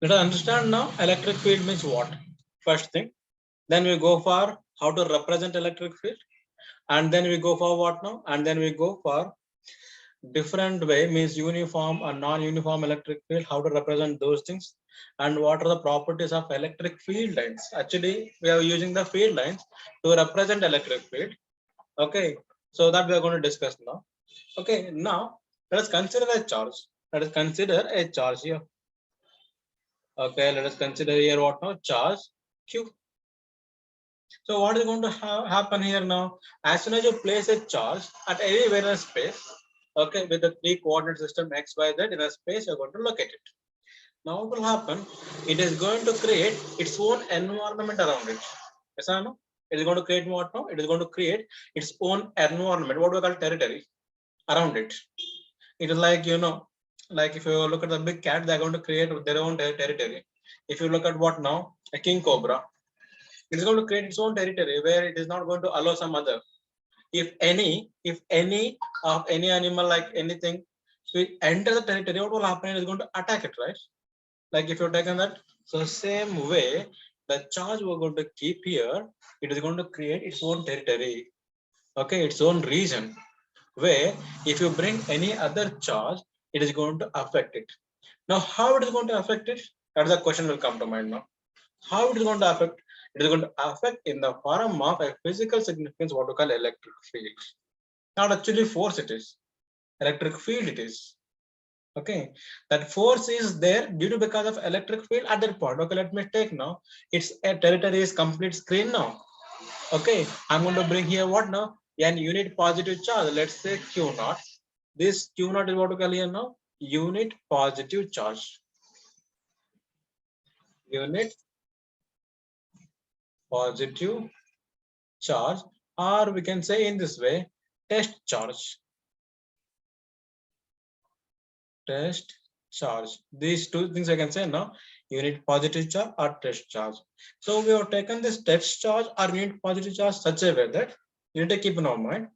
Let us understand now electric field means what. First thing, then we go for how to represent electric field, and then we go for what now, and then we go for different way means uniform or non-uniform electric field, how to represent those things, and what are the properties of electric field lines. Actually, we are using the field lines to represent electric field. Okay, so that we are going to discuss now. Okay, now let us consider a charge. Let us consider a charge here. Okay, let us consider here what now? Charge Q. So what is going to happen here now? As soon as you place a charge at anywhere in a space, okay, with the three coordinate system x, y, z in a space, you're going to locate it. Now what will happen? It is going to create its own environment around it. Yes or no? It is going to create what now? It is going to create its own environment, what we call territory around it. It is like, like if you look at the big cat, they're going to create their own territory. If you look at what now? A king cobra, it is going to create its own territory where it is not going to allow some other. If any of any animal, like anything, will enter the territory, what will happen? It is going to attack it, right? Like if you're taking that, so same way, the charge we're going to keep here, it is going to create its own territory, okay, its own region, where if you bring any other charge, it is going to affect it. Now, how it is going to affect it? That's the question will come to mind now. How it is going to affect? It is going to affect in the form of a physical significance, what we call electric field. Not actually force it is. Electric field it is. Okay. That force is there due to because of electric field at that point. Okay, let me take now. It's a territory is complete screen now. Okay. I'm going to bring here what now? An unit positive charge. Let's say Q naught. This Q naught is what we call here now? Unit positive charge. Unit positive charge, or we can say in this way, test charge. Test charge. These two things I can say now, unit positive charge or test charge. So we have taken this test charge or unit positive charge such a way that you need to keep in our mind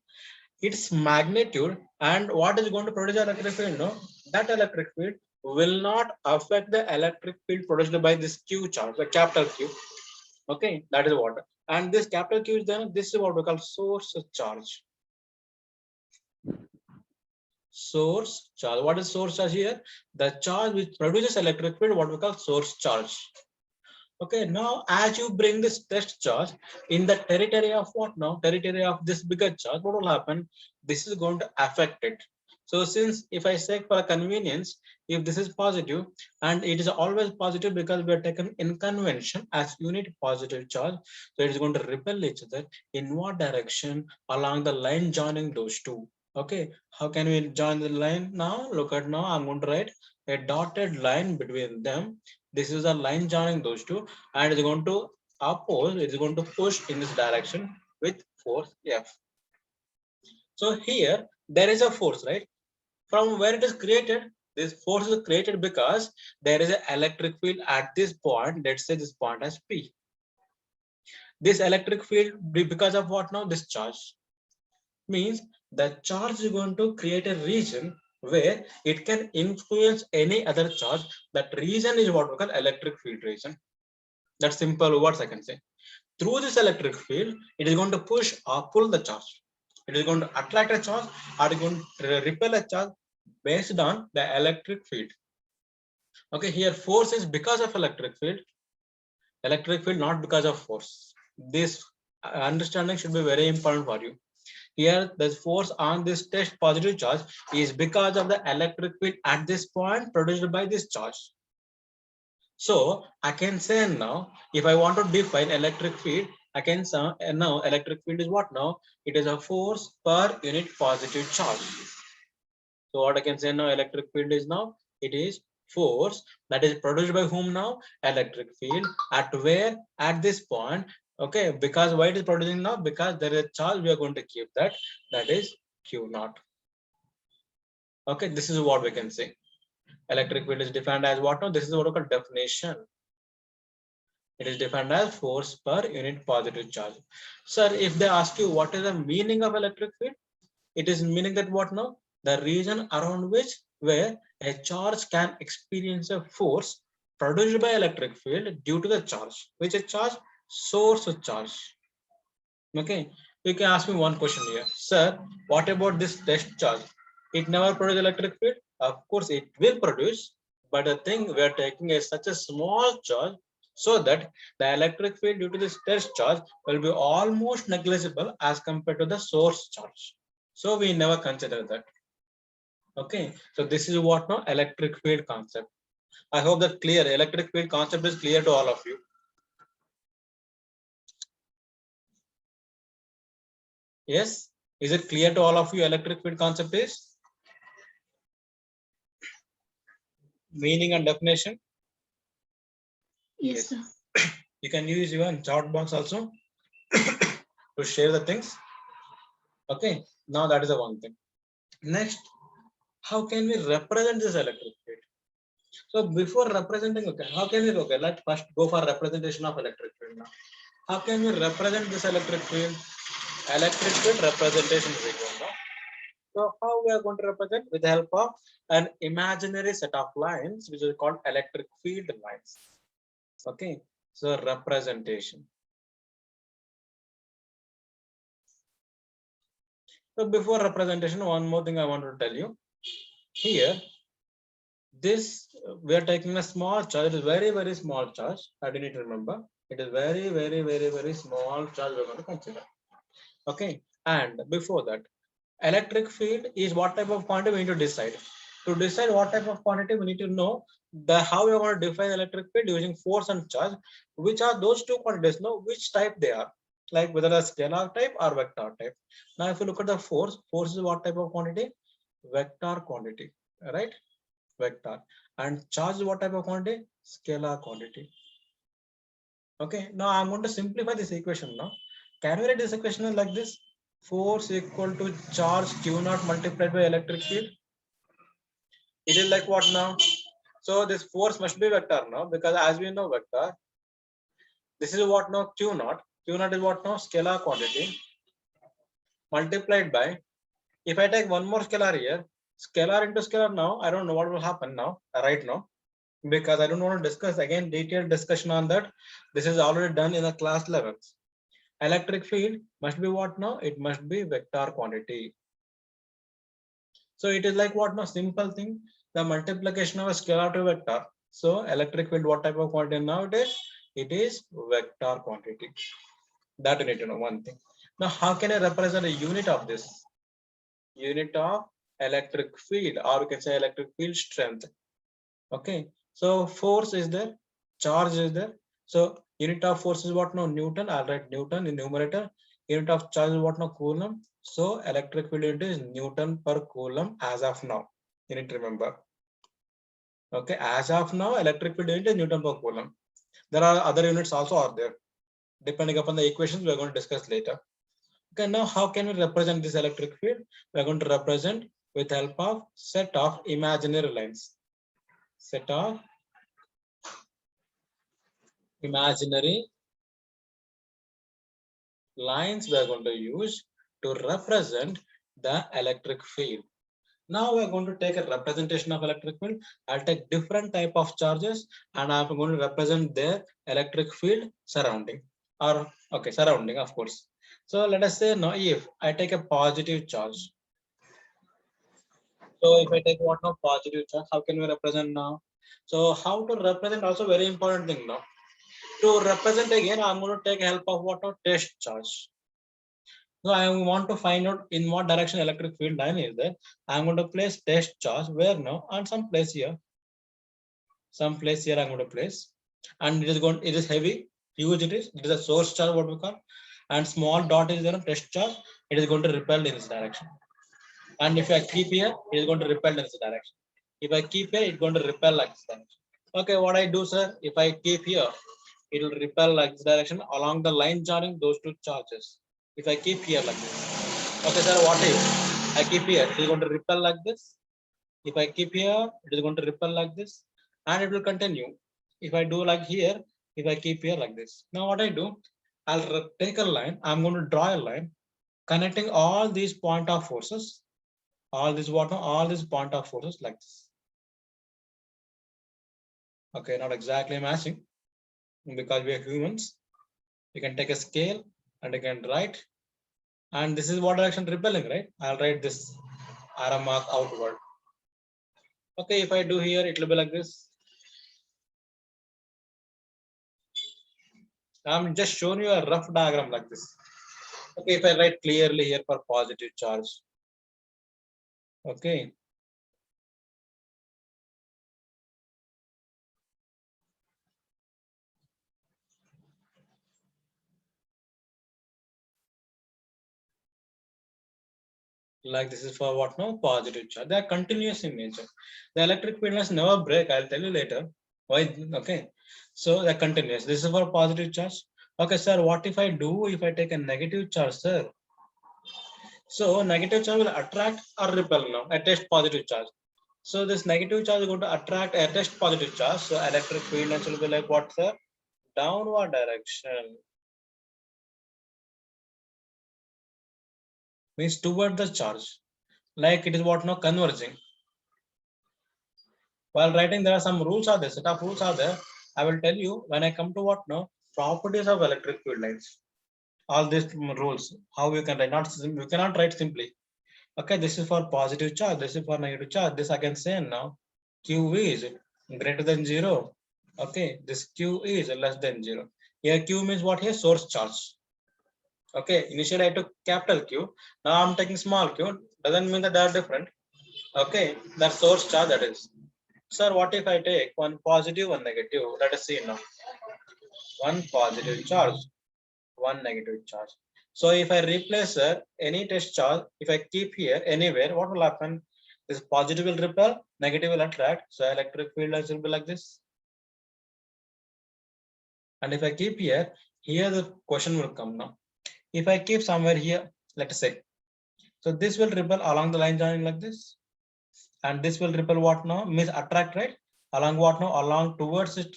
its magnitude and what is going to produce electric field. No, that electric field will not affect the electric field produced by this Q charge, the capital Q. Okay, that is what. And this capital Q is then this is what we call source charge. Source charge. What is source charge here? The charge which produces electric field, what we call source charge. Okay, now as you bring this test charge in the territory of what now? Territory of this bigger charge, what will happen? This is going to affect it. So since if I say for a convenience, if this is positive and it is always positive because we are taken in convention as unit positive charge, so it is going to repel each other in what direction along the line joining those two. Okay, how can we join the line now? Look at now, I'm going to write a dotted line between them. This is a line joining those two, and it's going to oppose, it's going to push in this direction with force F. So here there is a force, right? From where it is created, this force is created because there is an electric field at this point. Let's say this point as P. This electric field, because of what now? This charge. Means the charge is going to create a region where it can influence any other charge. That region is what we call electric field region. That's simple words I can say. Through this electric field, it is going to push or pull the charge. It is going to attract a charge or it is going to repel a charge based on the electric field. Okay, here force is because of electric field not because of force. This understanding should be very important for you. Here, the force on this test positive charge is because of the electric field at this point produced by this charge. So I can say now, if I want to define electric field, I can say now electric field is what now? It is a force per unit positive charge. So what I can say now, electric field is now, it is force that is produced by whom now? Electric field at where? At this point. Okay, because why it is producing now? Because there is a charge, we are going to keep that, that is Q naught. Okay, this is what we can say. Electric field is defined as what now? This is what we call definition. It is defined as force per unit positive charge. Sir, if they ask you what is the meaning of electric field, it is meaning that what now? The region around which where a charge can experience a force produced by electric field due to the charge. Which is charge? Source charge. Okay, you can ask me one question here, sir. What about this test charge? It never produces electric field. Of course, it will produce, but the thing we are taking is such a small charge so that the electric field due to this test charge will be almost negligible as compared to the source charge. So we never consider that. Okay, so this is what now electric field concept. I hope that clear. Electric field concept is clear to all of you. Yes, is it clear to all of you? Electric field concept is meaning and definition. Yes, sir. You can use your chat box also to share the things. Okay, now that is the one thing. Next, how can we represent this electric field? So before representing, okay, how can we, okay, let's first go for representation of electric field now. How can we represent this electric field? Electric field representation is equal now. So how we are going to represent? With the help of an imaginary set of lines, which is called electric field lines. Okay, so representation. So before representation, one more thing I want to tell you. Here, this we are taking a small charge. It is very small charge. I need to remember. It is very small charge we're going to consider. Okay, and before that, electric field is what type of quantity we need to decide. To decide what type of quantity, we need to know the how we are going to define electric field using force and charge. Which are those two quantities? Know which type they are, like whether a scalar type or vector type. Now, if you look at the force, force is what type of quantity? Vector quantity, right? Vector. And charge is what type of quantity? Scalar quantity. Okay. Now I'm going to simplify this equation now. Can we write this equation like this? Force equal to charge Q naught multiplied by electric field. It is like what now? So this force must be vector now, because as we know vector, this is what now? Q naught. Q naught is what now? Scalar quantity multiplied by, if I take one more scalar here, scalar into scalar now, I don't know what will happen now, right now, because I don't want to discuss again detailed discussion on that. This is already done in the class 11. Electric field must be what now? It must be vector quantity. So it is like what now? Simple thing, the multiplication of a scalar to vector. So electric field, what type of quantity now it is? It is vector quantity. That you need to know one thing. Now, how can I represent a unit of this? Unit of electric field, or we can say electric field strength. Okay, so force is there, charge is there. So unit of force is what now? Newton. I'll write Newton in numerator. Unit of charge is what now? Coulomb. So electric field unit is Newton per coulomb as of now. You need to remember. Okay, as of now, electric field unit is Newton per coulomb. There are other units also are there. Depending upon the equations, we are going to discuss later. Okay, now how can we represent this electric field? We are going to represent with help of set of imaginary lines. Set of imaginary lines we are going to use to represent the electric field. Now we are going to take a representation of electric field. I'll take different type of charges and I'm going to represent their electric field surrounding, or okay, surrounding of course. So let us say now if I take a positive charge. So if I take what now? Positive charge, how can we represent now? So how to represent also very important thing now. To represent again, I'm going to take help of what now? Test charge. So I want to find out in what direction electric field line is there. I'm going to place test charge where now, and some place here. Some place here I'm going to place. And it is heavy, huge it is. It is a source charge, what we call. And small dot is there, test charge. It is going to repel in this direction. And if I keep here, it is going to repel in this direction. If I keep here, it's going to repel like this direction. Okay, what I do, sir, if I keep here, it will repel like this direction along the line joining those two charges. If I keep here like this. Okay, sir, what if I keep here? It is going to repel like this. If I keep here, it is going to repel like this. And it will continue. If I do like here, if I keep here like this. Now what I do, I'll take a line. I'm going to draw a line connecting all these point of forces. All these what now? All these point of forces like this. Okay, not exactly matching because we are humans. You can take a scale and you can write, and this is what direction repelling, right? I'll write this arrow mark outward. Okay, if I do here, it will be like this. I'm just showing you a rough diagram like this. Okay, if I write clearly here for positive charge. Okay. Like this is for what now? Positive charge. They are continuous in nature. The electric field lines never break. I'll tell you later. Why? Okay. So they're continuous. This is for positive charge. Okay, sir. What if I do if I take a negative charge, sir? So negative charge will attract or repel now. Attach positive charge. So this negative charge is going to attract attach positive charge. So electric field lines will be like what, sir? Downward direction. Means toward the charge. Like it is what now? Converging. While writing, there are some rules are there, set of rules are there. I will tell you when I come to what now? Properties of electric field lines. All these rules, how you can write, not you cannot write simply. Okay, this is for positive charge, this is for negative charge. This I can say now. Q is greater than zero. Okay, this Q is less than zero. Here Q means what here? Source charge. Okay, initially I took capital Q. Now I'm taking small q. Doesn't mean that they are different. Okay, that source charge that is. Sir, what if I take one positive, one negative? Let us see now. One positive charge, one negative charge. So if I replace any test charge, if I keep here anywhere, what will happen? This positive will repel, negative will attract. So electric field lines will be like this. And if I keep here the question will come now. If I keep somewhere here, let us say, so this will repel along the line joining like this. And this will repel what now? Means attract, right? Along what now? Along towards it.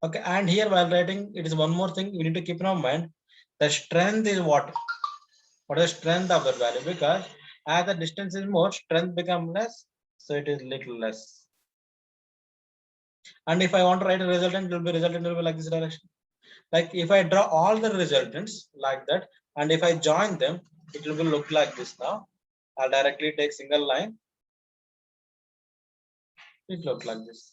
Okay, and here while writing, it is one more thing you need to keep in mind. The strength is what? What is the strength of the value? Because as the distance is more, strength becomes less, so it is little less. And if I want to write a resultant, it will be like this direction. Like if I draw all the resultants like that, and if I join them, it will look like this now. I'll directly take single line. It looks like this.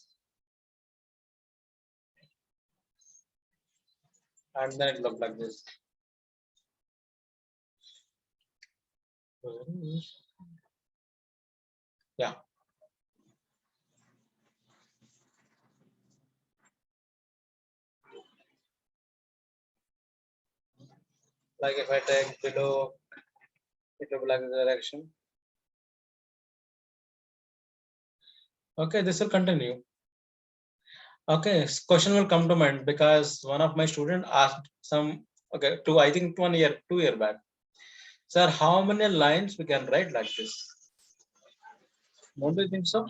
And then it looks like this. Yeah. Like if I take below, it will be like this direction. Okay, this will continue. Okay, question will come to mind because one of my students asked some, okay, I think 2 year back. Sir, how many lines we can write like this? Don't you think so?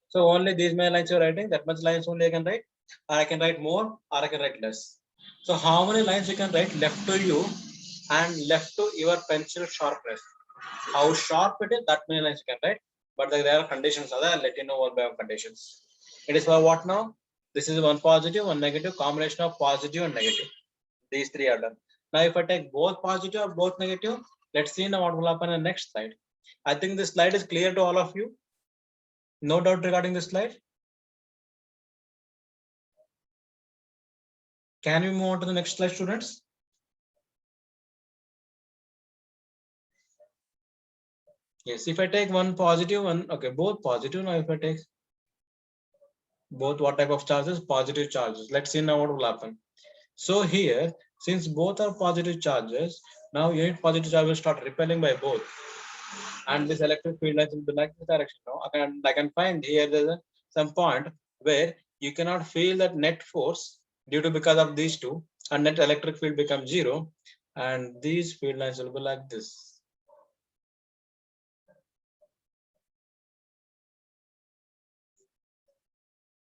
So only these many lines you're writing, that much lines only I can write, or I can write more, or I can write less. So how many lines you can write left to you and left to your pencil sharpness? How sharp it is, that many lines you can write. But there are conditions. I'll let you know what by conditions. It is for what now? This is one positive, one negative, combination of positive and negative. These three are done. Now, if I take both positive or both negative, let's see now what will happen in the next slide. I think this slide is clear to all of you. No doubt regarding this slide. Can we move on to the next slide, students? Yes, if I take one positive, one, okay, both positive. Now, if I take both, what type of charges? Positive charges. Let's see now what will happen. So here, since both are positive charges, now unit positive charge will start repelling by both. And this electric field lines will be like this direction. No? I can find here there's some point where you cannot feel that net force due to because of these two, and net electric field becomes zero, and these field lines will be like this.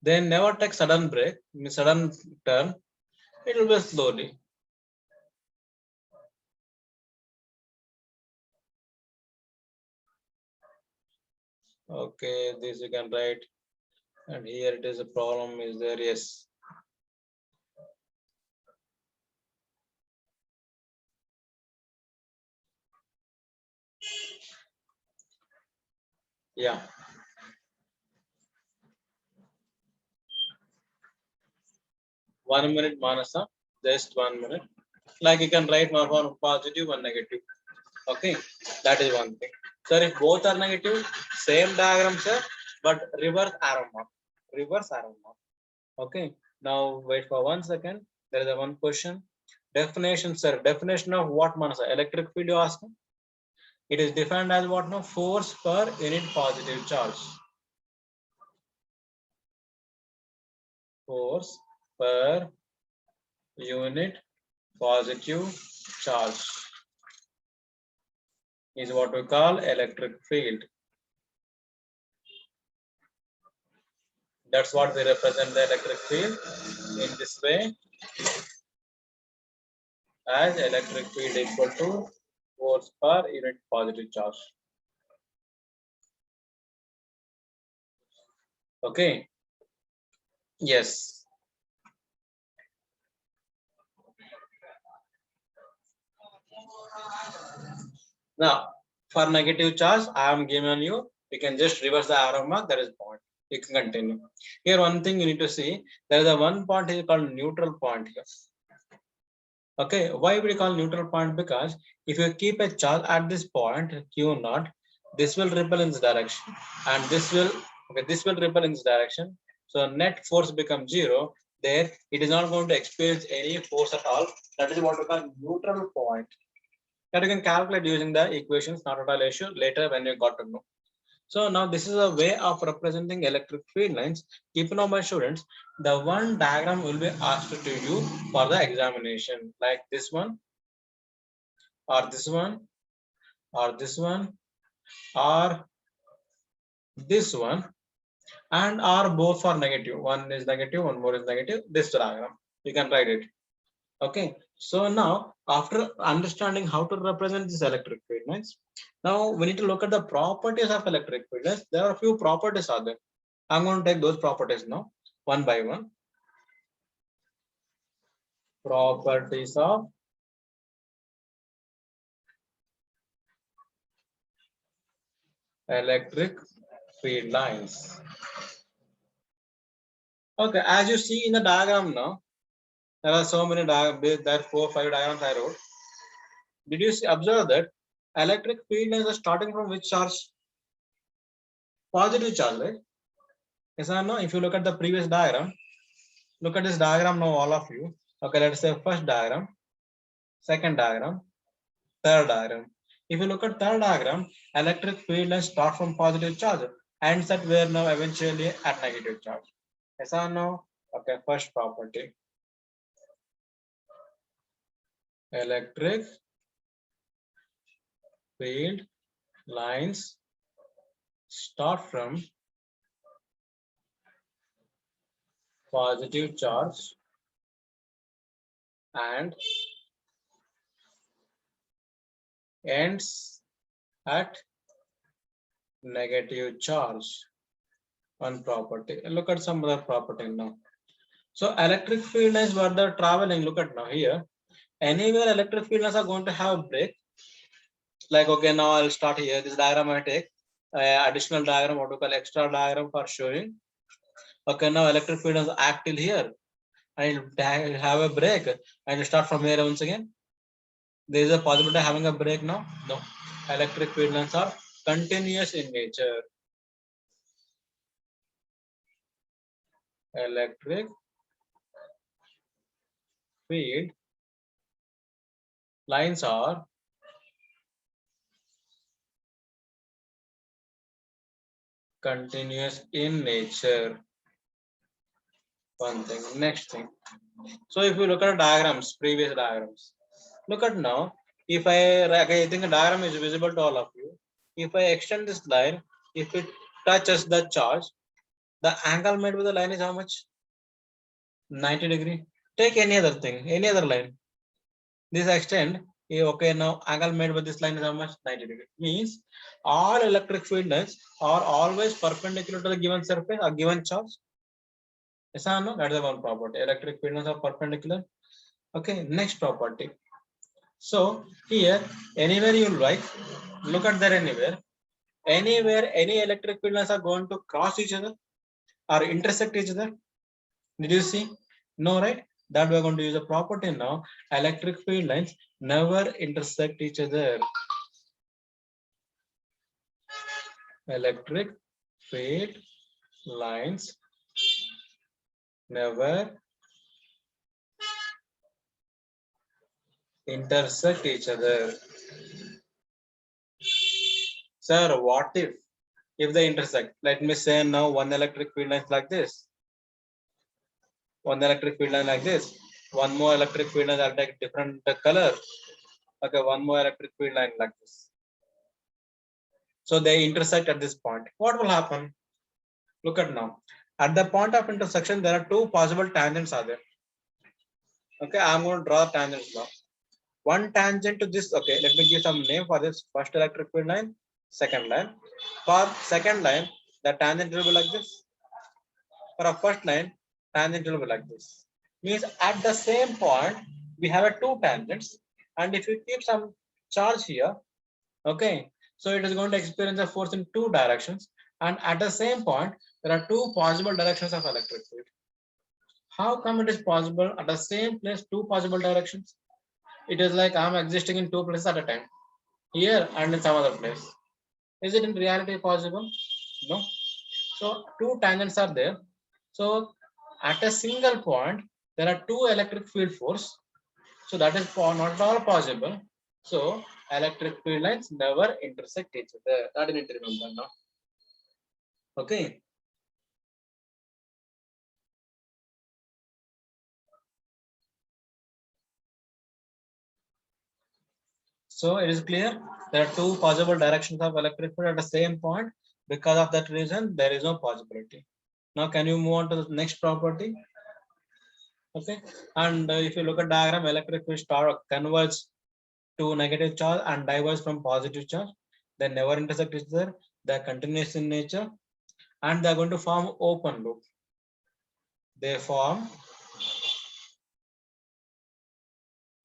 They never take sudden break, sudden turn. It will be slowly. Okay, this you can write And here it is a problem is there, yes. Yeah. One minute, Manasa. Just 1 minute. Like you can write one positive, one negative. Okay, that is one thing. Sir, if both are negative, same diagram, sir, but reverse arrow mark. Reverse arrow mark. Okay. Now wait for 1 second. There is a one question. Definition, sir. Definition of what, Manasa? Electric field you ask? It is defined as what now? Force per unit positive charge. Force per unit positive charge is what we call electric field. That's what we represent the electric field in this way, as electric field equal to force per unit positive charge. Okay. Yes. Now, for negative charge, I am giving you. You can just reverse the arrow mark. That is point. You can continue. Here, one thing you need to see. There is a one point is called neutral point here. Okay. Why we call neutral point? Because if you keep a charge at this point Q naught, this will repel in this direction, and this will repel in this direction. So net force becomes 0. There, it is not going to experience any force at all. That is what we call neutral point. That you can calculate using the equations, not at all issue later when you got to know. So now this is a way of representing electric field lines. Keep in mind, my students, the one diagram will be asked to you for the examination, like this one, or this one, or this one, or this one, and are both for negative. One is negative, one more is negative. This diagram, you can write it. Okay. So now, after understanding how to represent this electric field lines, now we need to look at the properties of electric field lines. There are a few properties are there. I'm going to take those properties now, one by one. Properties of electric field lines. Okay, as you see in the diagram now, there are so many diagrams, there are 4 or 5 diagrams I wrote. Did you observe that electric field lines are starting from which charge? Positive charge, right? Yes or no? If you look at the previous diagram, look at this diagram now, all of you. Okay, let's say first diagram, second diagram, third diagram. If you look at third diagram, electric field lines start from positive charge and set where now eventually at negative charge. Yes or no? Okay, first property. Electric field lines start from positive charge and ends at negative charge. One property. Look at some other property now. So electric field lines where they're traveling, look at now here. Anywhere electric field lines are going to have a break. Like, okay, now I'll start here. This diagram I take additional diagram, what we call extra diagram for showing. Okay, now electric field lines act till here. I'll have a break and start from here once again. There is a possibility of having a break now. No, electric field lines are continuous in nature. Electric field lines are continuous in nature. One thing. Next thing. So if you look at diagrams, previous diagrams, look at now. If I think a diagram is visible to all of you. If I extend this line, if it touches the charge, the angle made with the line is how much? 90 degree. Take any other thing, any other line. This extend, Okay, now angle made by this line is how much? 90 degrees. Means all electric field lines are always perpendicular to the given surface or given charge. Yes or no? That is the one property. Electric field lines are perpendicular. Okay, next property. So here, anywhere you like, look at there anywhere. Anywhere, any electric field lines are going to cross each other or intersect each other. Did you see? No, right? That we are going to use a property now. Electric field lines never intersect each other. Electric field lines never intersect each other. Sir, what if they intersect? Let me say now one electric field line is like this. One electric field line like this. One more electric field line will take different color. Okay, one more electric field line like this. So they intersect at this point. What will happen? Look at now. At the point of intersection, there are two possible tangents are there. Okay, I'm going to draw tangents now. One tangent to this. Okay, let me give some name for this first electric field line, second line. For second line, the tangent will be like this. For a first line, tangent will be like this. Means at the same point, we have a two tangents, and if you keep some charge here, okay, so it is going to experience a force in two directions, and at the same point, there are two possible directions of electric field. How come it is possible at the same place, two possible directions? It is like I'm existing in two places at a time, here and in some other place. Is it in reality possible? No. So two tangents are there. So at a single point, there are two electric field force. So that is not at all possible. So electric field lines never intersect each other. That you need to remember now. Okay. So it is clear there are two possible directions of electric field at the same point. Because of that reason, there is no possibility. Now, can you move on to the next property? Okay. And if you look at diagram, electric field start converge to negative charge and diverge from positive charge. They never intersect each other. They are continuous in nature, and they are going to form open loop. They form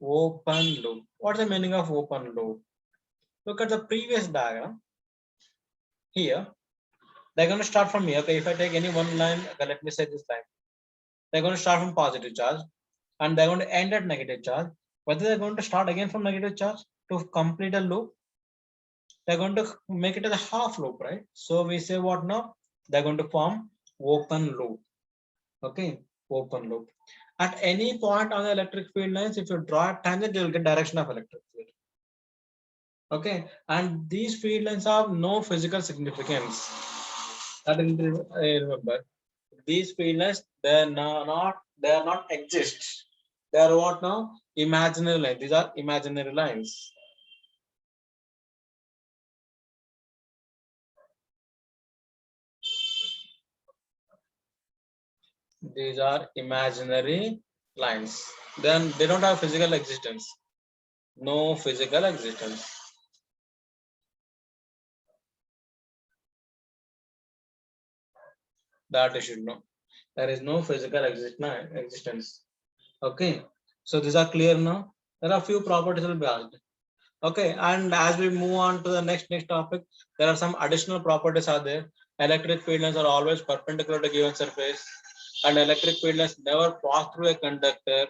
open loop. What's the meaning of open loop? Look at the previous diagram. Here, they're going to start from here. Okay, if I take any one line, okay, let me say this line. They're going to start from positive charge, and they're going to end at negative charge. Whether they're going to start again from negative charge to complete a loop, they're going to make it as a half loop, right? So we say what now? They're going to form open loop. Okay, open loop. At any point on the electric field lines, if you draw a tangent, you will get direction of electric field. Okay, and these field lines have no physical significance. That is remember. These field lines, they are not exist. They are what now? Imaginary lines. These are imaginary lines. These are imaginary lines. Then they don't have physical existence. No physical existence. That you should know. There is no physical existence. Okay. So these are clear now. There are few properties will be asked. Okay. And as we move on to the next topic, there are some additional properties are there. Electric field lines are always perpendicular to given surface, and electric field lines never pass through a conductor.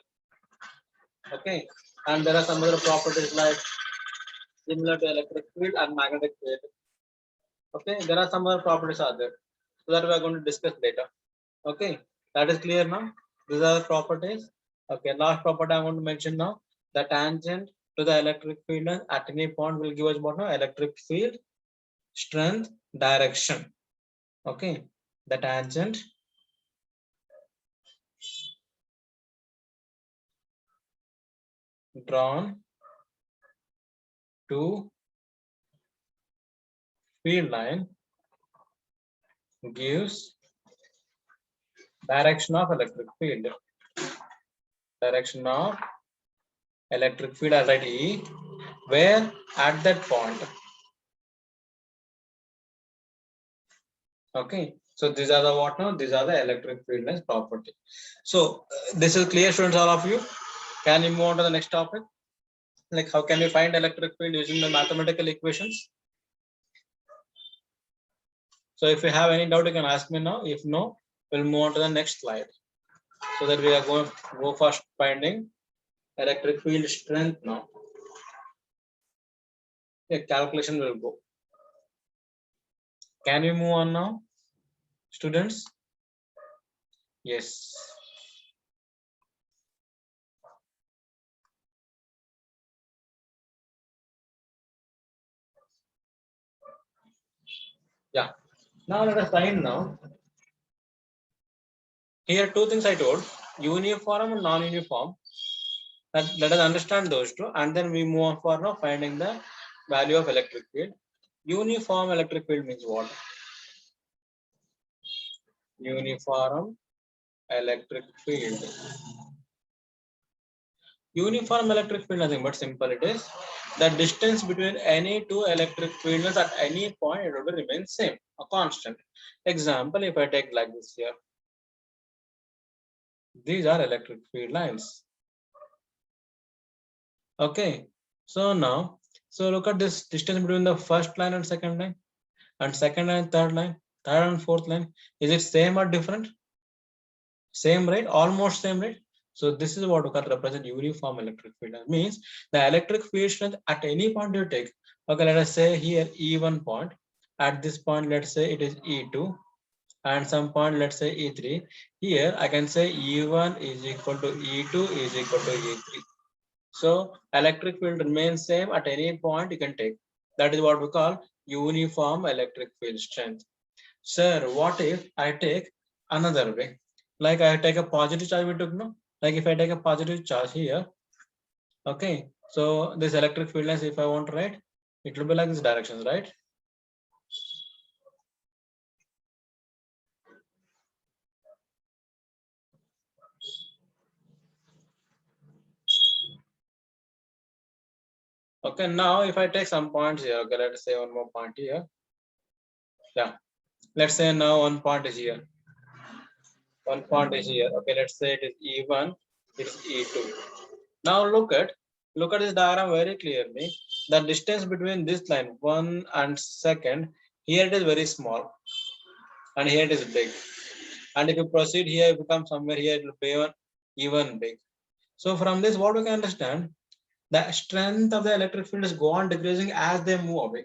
Okay. And there are some other properties like similar to electric field and magnetic field. Okay. There are some other properties are there. So that we are going to discuss later. Okay. That is clear now. These are the properties. Okay. Last property I want to mention now. The tangent to the electric field line at any point will give us what now? Electric field strength direction. Okay. The tangent drawn to field line gives direction of electric field. Direction of electric field, I'll write E, where at that point. Okay, so these are the what now? These are the electric field lines property. So this is clear, students, all of you. Can you move on to the next topic? Like how can we find electric field using the mathematical equations? So if you have any doubt, you can ask me now. If no, we'll move on to the next slide. So that we are going to go first finding electric field strength now. A calculation will go. Can we move on now, students? Yes. Yeah. Now let us find now. Here two things I told, uniform and non-uniform. Let us understand those two, and then we move on for now finding the value of electric field. Uniform electric field means what? Uniform electric field. Uniform electric field, nothing but simple it is. The distance between any two electric fields at any point, it will remain same, a constant. Example, if I take like this here, these are electric field lines. Okay, so now, so look at this distance between the first line and second line, and second and third line, third and fourth line. Is it same or different? Same, right? Almost same, right? So this is what we can represent uniform electric field. That means the electric field strength at any point you take. Okay, let us say here E1 point. At this point, let's say it is E2, and some point, let's say E3. Here I can say E1 is equal to E2 is equal to E3. So electric field remains same at any point you can take. That is what we call uniform electric field strength. Sir, what if I take another way? Like I take a positive charge, we took no. Like if I take a positive charge here, okay. So this electric field lines, if I want to write, it will be like this directions, right? Okay, now if I take some points here, okay, let's say one more point here. Yeah, let's say now one point is here. One point is here. Okay, let's say it is E1, it is E2. Now look at this diagram very clearly. The distance between this line 1 and second, here it is very small, and here it is big. And if you proceed here, it becomes somewhere here, it will be even big. So from this, what we can understand, the strength of the electric field is go on decreasing as they move away.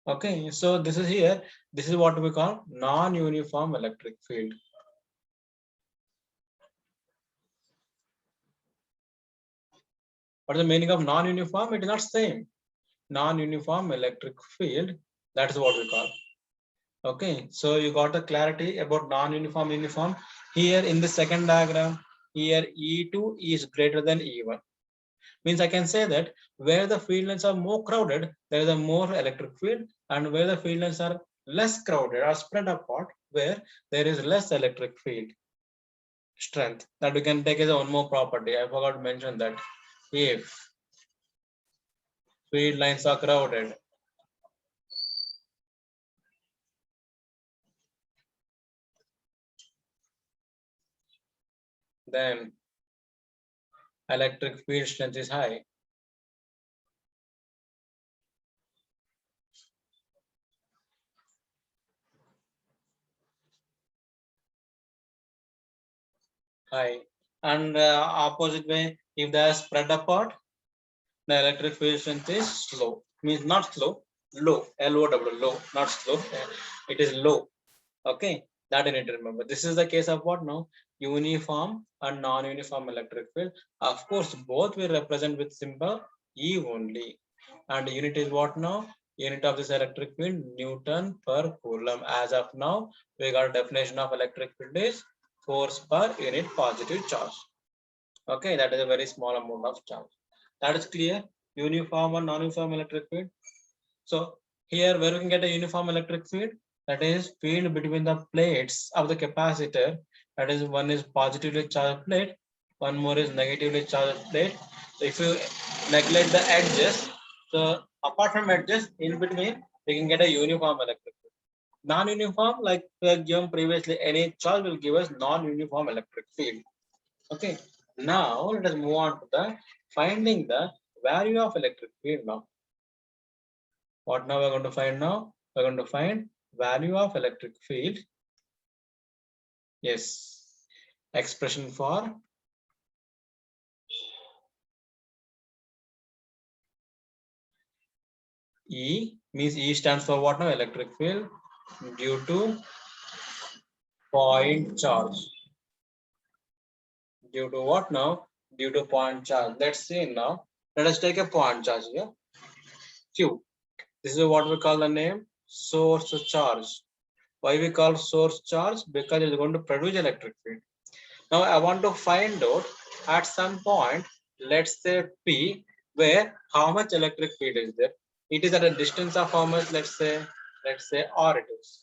Okay, so this is here. This is what we call non-uniform electric field. What is the meaning of non-uniform? It is not same. Non-uniform electric field, that is what we call. Okay, so you got the clarity about non-uniform, uniform. Here in the second diagram, here E2 is greater than E1. Means I can say that where the field lines are more crowded, there is a more electric field, and where the field lines are less crowded or spread apart, where there is less electric field strength. That we can take as one more property. I forgot to mention that. If field lines are crowded, then electric field strength is high. High. And opposite way, if they are spread apart, the electric field strength is slow. Means not slow, low. L-O-W, low, not slow. It is low. Okay, that you need to remember. This is the case of what now? Uniform and non-uniform electric field. Of course, both will represent with symbol E only. And unit is what now? Unit of this electric field, Newton per Coulomb. As of now, we got a definition of electric field is force per unit positive charge. Okay, that is a very small amount of charge. That is clear. Uniform and non-uniform electric field. So here where we can get a uniform electric field, that is field between the plates of the capacitor. That is one is positively charged plate one more is negatively charged plate. So if you neglect the edges, so apart from edges, in between, we can get a uniform electric field. Non-uniform, like we have given previously, any charge will give us non-uniform electric field. Okay. Now let us move on to the finding the value of electric field now. What now we're going to find now? We're going to find value of electric field. Yes. Expression for E means E stands for what now? Electric field due to point charge. Due to what now? Due to point charge. Let's see now. Let us take a point charge here. Q. This is what we call the name source charge. Why we call source charge? Because it's going to produce electric field. Now I want to find out at some point, let's say P, where how much electric field is there. It is at a distance of how much, let's say R it is.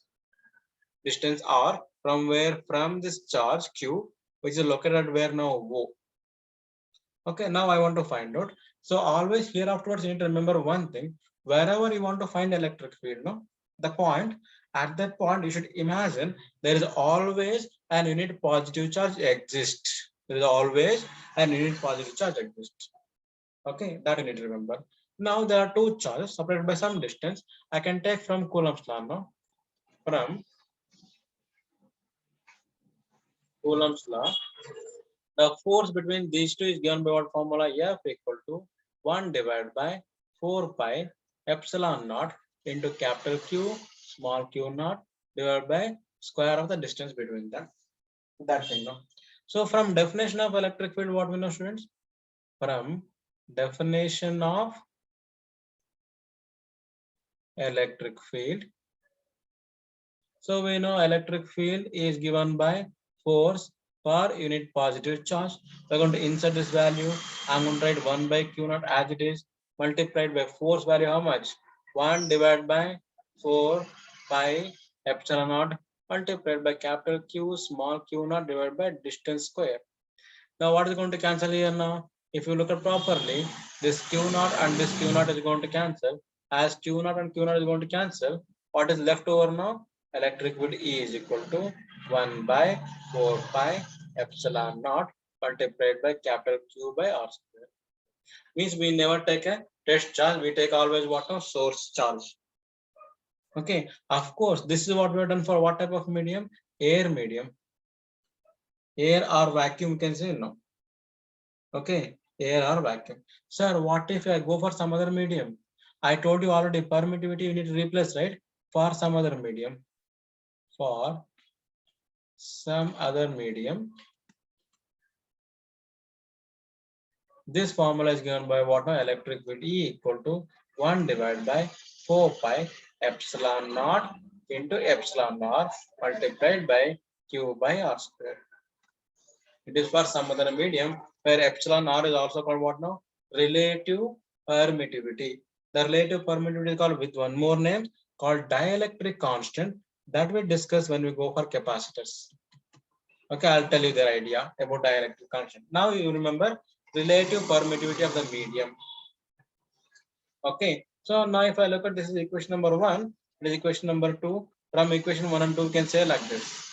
Distance R from where? From this charge Q, which is located at where now? O. Okay, now I want to find out. So always here afterwards, you need to remember one thing. Wherever you want to find electric field, no, the point, at that point, you should imagine there is always an unit positive charge exists. There is always an unit positive charge exists. Okay, that you need to remember. Now there are two charges separated by some distance. I can take from Coulomb's law now. From Coulomb's law, the force between these two is given by what formula? F equal to 1 divided by 4 pi epsilon naught into capital Q small q naught divided by square of the distance between them. That thing, no? So from definition of electric field, what we know, students? From definition of electric field. So we know electric field is given by force per unit positive charge. We're going to insert this value. I'm going to write 1 by q naught as it is, multiplied by force value how much? 1 divided by 4 pi epsilon naught multiplied by capital Q small q naught divided by distance square. Now what is going to cancel here now? If you look at properly, this q naught and this q naught is going to cancel. As q naught and q naught is going to cancel, what is left over now? Electric field E is equal to 1 by 4 pi epsilon naught multiplied by capital Q by R square. Means we never take a test charge, we take always what now? Source charge. Okay, of course, this is what we have done for what type of medium? Air medium. Air or vacuum, you can say no. Okay, air or vacuum. Sir, what if I go for some other medium? I told you already, permittivity you need to replace, right? For some other medium. For some other medium. This formula is given by what now? Electric field E equal to 1 divided by 4 pi epsilon naught into epsilon naught multiplied by Q by R square. It is for some other medium where epsilon R is also called what now? Relative permittivity. The relative permittivity is called with one more name called dielectric constant that we discuss when we go for capacitors. Okay, I'll tell you their idea about dielectric constant. Now you remember relative permittivity of the medium. Okay, so now if I look at this is equation number 1, this is equation number 2. From equation 1 and 2, we can say like this.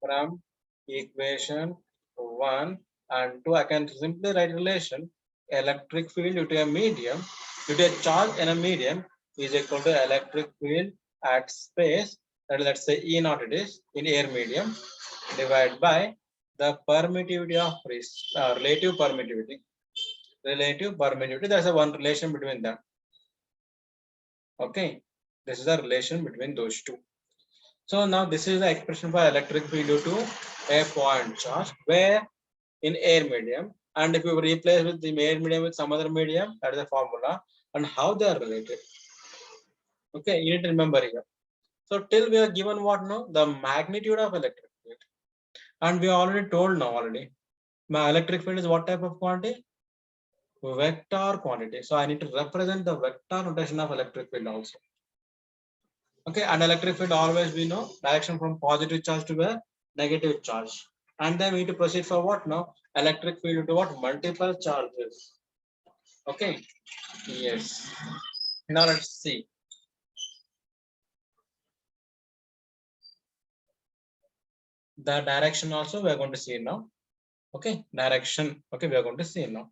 From equation 1 and 2, I can simply write relation electric field due to a medium, due to a charge in a medium is equal to electric field at space, that is, let's say E naught it is in air medium, divided by the permittivity of relative permittivity. Relative permittivity, there's a one relation between them. Okay, this is a relation between those two. So now this is the expression for electric field due to a point charge where in air medium, and if you replace with the air medium with some other medium, that is the formula and how they are related. Okay, you need to remember here. So till we are given what now? The magnitude of electric field. And we already told now already. My electric field is what type of quantity? Vector quantity. So I need to represent the vector notation of electric field also. Okay, and electric field always we know direction from positive charge to a negative charge. and then we need to proceed for what now? Electric field into what? Multiple charges. Okay. Yes. Now let's see. The direction also we are going to see now. Okay, direction. Okay, we are going to see now.